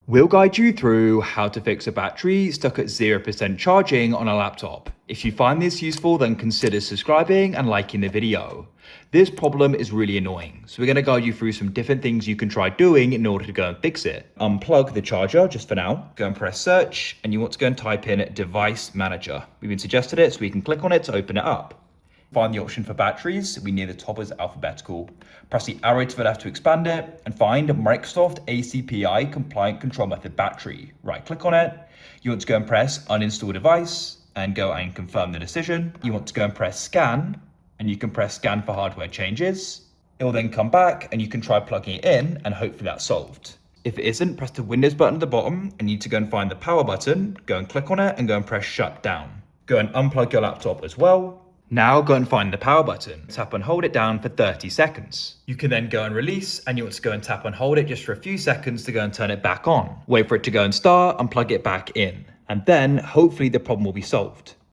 We'll guide you through how to fix a battery stuck at 0% charging on a laptop. If you find this useful, then consider subscribing and liking the video. This problem is really annoying, so we're going to guide you through some different things you can try doing in order to go and fix it. Unplug the charger just for now, go and press search, and you want to go and type in device manager. We've been suggested it, so we can click on it to open it up. Find the option for batteries, we near the top is alphabetical. Press the arrow to the left to expand it and find Microsoft ACPI Compliant Control Method Battery. Right click on it. You want to go and press uninstall device and go and confirm the decision. You want to go and press scan and you can press scan for hardware changes. It will then come back and you can try plugging it in and hopefully that's solved. If it isn't, press the Windows button at the bottom and you need to go and find the power button, go and click on it and go and press shut down. Go and unplug your laptop as well. Now go and find the power button, tap and hold it down for 30 seconds. You can then go and release and you want to go and tap and hold it just for a few seconds to go and turn it back on. Wait for it to go and start and plug it back in. And then hopefully the problem will be solved.